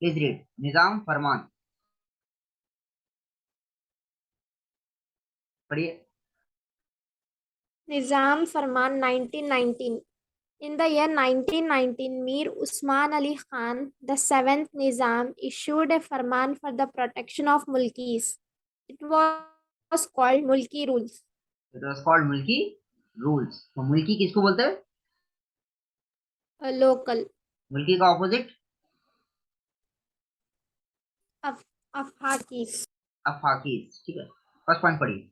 Please read निजाम फरमान, पढ़िए। Nizam Farman 1919. In the year 1919, Mir Usman Ali Khan, the seventh Nizam, issued a farman for the protection of mulkis. It was called Mulki Rules. It was called मुल्की rules. तो मुल्की किसको बोलते हैं? Local. मुल्की का opposite Of Hakis. अफाकीज, ठीक है। फर्स्ट पॉइंट पढ़िए।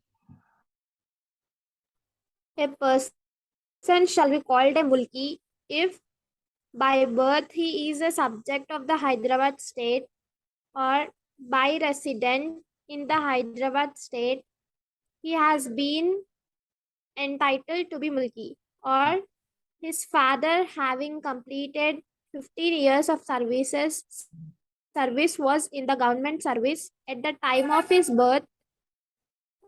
A person shall be called a mulki if by birth he is a subject of the Hyderabad state, or by resident in the Hyderabad state he has been entitled to be mulki, or his father having completed 15 years of service was in the government service at the time of his birth,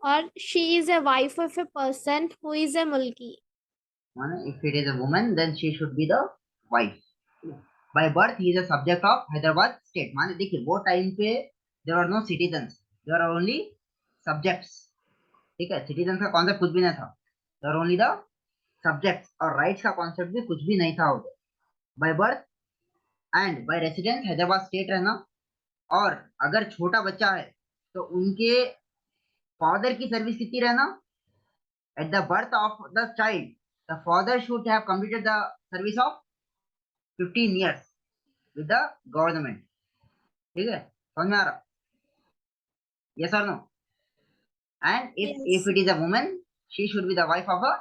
or she is a wife of a person who is a mulki. माने if it is a woman then she should be the wife। by birth he is a subject of Hyderabad state। माने देखिए वो time पे there are no citizens, there are only subjects, ठीक है। citizens का concept कुछ भी नहीं था, there are only the subjects, और राइट्स का कॉन्सेप्ट भी कुछ भी नहीं था उधर। by birth and by residence Hyderabad state रहना, और अगर छोटा बच्चा है तो उनके फादर की सर्विस कितनी रहना? at the birth of the child the father should have completed the service of 15 years with the government, ठीक है। समझ में आ रहा? yes or no? and if Yes. it is a woman she should be the wife of a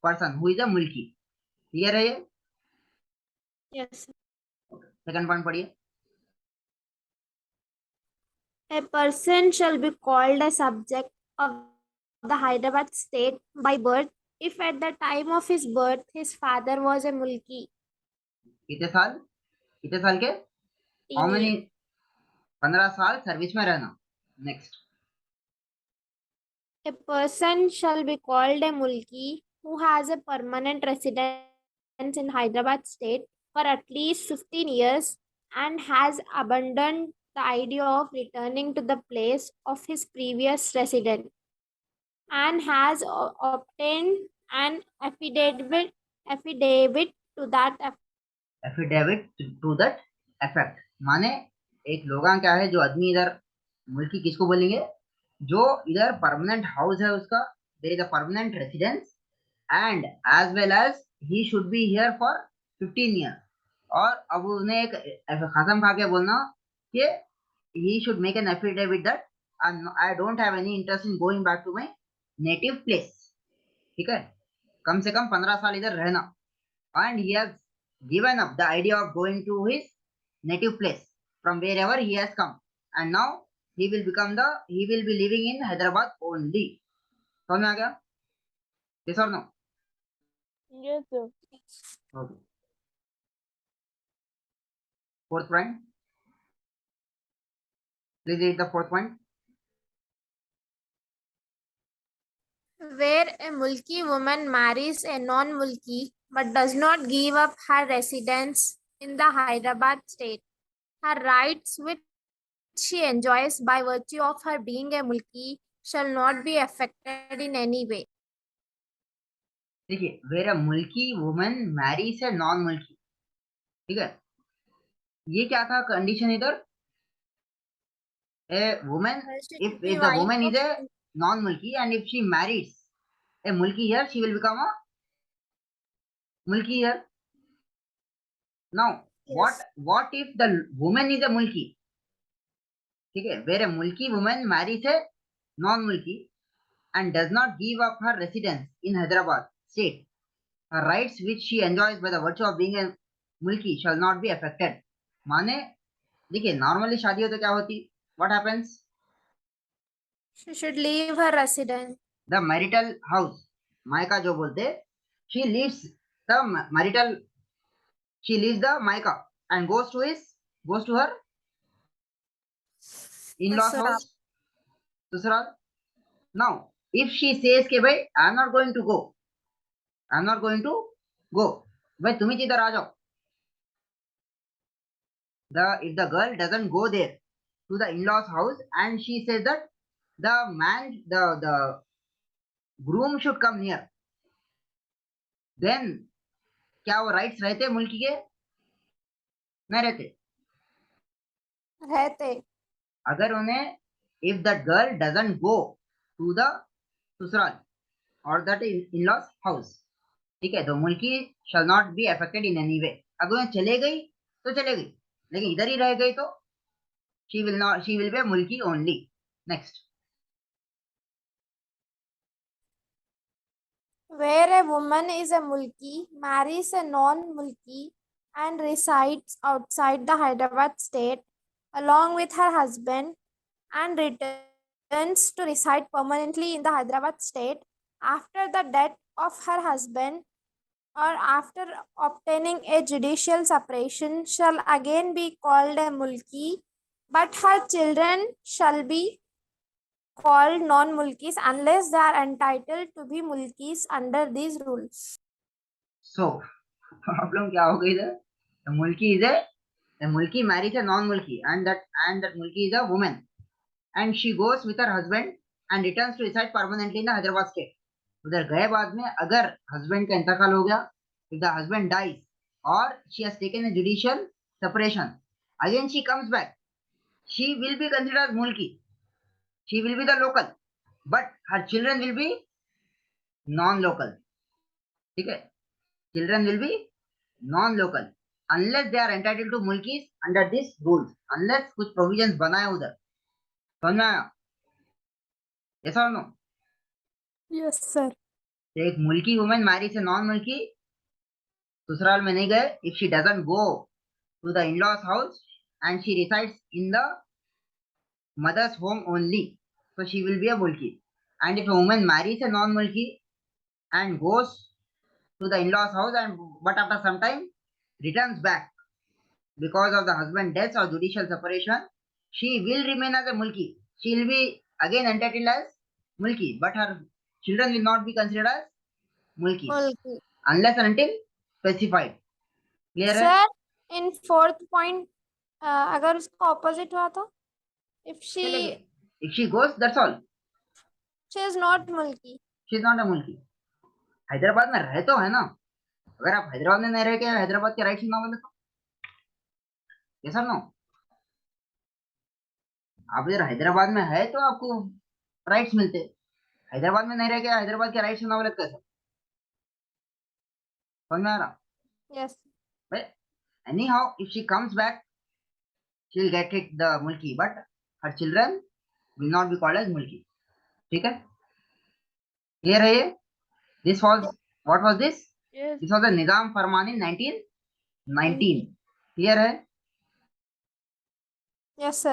person who is a mulki। Clear है ये? Yes. Second point पढ़िए। A person shall be called a subject of the Hyderabad state by birth if at the time of his birth his father was a mulki. कितने साल? कितने साल के? How 10 many? years. 15 साल service में रहना। Next. A person shall be called a mulki who has a permanent residence in Hyderabad state for at least 15 years and has abandoned the idea of returning to the place of his previous residence, and has obtained an affidavit to that effect. Affidavit to that effect, माने एक लोग क्या है जो आदमी इधर मुल्की किसको बोलेंगे? जो इधर परमानेंट हाउस है उसका, there is a permanent residence and as well as he should be here for 15 year. और अब उन्हें एक खत्म खा के बोलना कि he should make an affidavit that I don't have any interest in going back to my native place, ठीक है। कम से कम 15 साल इधर रहना, and he has given up the idea of going to his native place from wherever he has come, and now he will be living in Hyderabad only। समझ में आ गया? yes or no? Yes, sir. okay। fourth point, please read the fourth point। Where a mulki woman marries a non-mulki but does not give up her residence in the Hyderabad state, her rights which she enjoys by virtue of her being a mulki shall not be affected in any way. देखिए where अ मुल्की woman Mary's a non मुल्की, ठीक है। ये क्या था condition इधर? a woman, She if should be the wife woman is of a non-mulki and if she marries a mulki here, she will become a mulki here। Now, what yes. what if the woman is a mulki? ठीक है, where a mulki woman marries a non-mulki and does not give up her residence in Hyderabad state, her rights which she enjoys by the virtue of being a mulki shall not be affected। माने देखिए normally शादी हो तो क्या होती? What happens? She should leave her residence. The marital house, मायका जो बोलते, she leaves the marital, she leaves the maika and goes to her in-laws Sasura. house, ससुराल। now if she says के भाई I am not going to go, I am not going to go, भाई तुम ही इधर आ जाओ, if the girl doesn't go there to the in-laws house and she says that the groom should come near, then क्या वो rights रहते मुल्की के? नहीं रहते. रहते. अगर उन्हें if that girl doesn't go to the ससुराल or that in-laws house, ठीक है, तो मुल्की shall not be affected in any way. अगर उन्हें चले गई तो चले गई, लेकिन इधर ही रह गई तो she will be a मुल्की only. Next. Where a woman is a mulki, marries a non-mulki, and resides outside the Hyderabad state along with her husband and returns to reside permanently in the Hyderabad state after the death of her husband or after obtaining a judicial separation shall again be called a mulki, but her children shall be called non-mulkis unless they are entitled to be mulkis under these rules. So problem क्या हो गई इधर? The mulki is a mulki marries a non-mulki, and that mulki is a woman, and she goes with her husband and returns to reside permanently in the Hyderabad state. उधर गए बाद में अगर husband का इंतकाल हो गया, if the husband dies or she has taken a judicial separation, again she comes back, she will be considered as mulki, she will be the local, but her children will be non-local. ठीक है, children will be non-local unless they are entitled to mulkis under these rules, unless कुछ provisions बनाए उधर. समझ में आया? Yes or no? Yes, sir. एक मुल्की वुमेन मैरी से नॉन मुल्की ससुराल में नहीं गए, if she doesn't go to the in-laws house and she resides in the mother's home only, so she will be a mulki. And if a woman marries a non mulki and goes to the in-laws house and but after some time returns back because of the husband death or judicial separation, she will remain as a mulki, she will be again entitled as mulki, but her children will not be considered as mulkis Mulki. unless and until specified. Clear है? Sir, in fourth point, अगर उसका opposite हुआ तो? If she goes, that's all. she is not mulki. She is not a mulki. Hyderabad में रहे तो है ना. अगर आप हैदराबाद में नहीं रह के हैदराबाद के राइट्स ना बोले तो yes or no? आप इधर हैदराबाद में है तो आपको राइट्स मिलते. हैदराबाद में नहीं रह के हैदराबाद के राइट्स ना बोले कैसे? समझ में आ रहा? Yes. But anyhow, if she comes back, she will get it the mulki, but her children will not be called as mulki. ठीक है? Clear है ये? This was what was this? Yes. This was the Nizam Farman in 1919. Clear है? Yes, sir.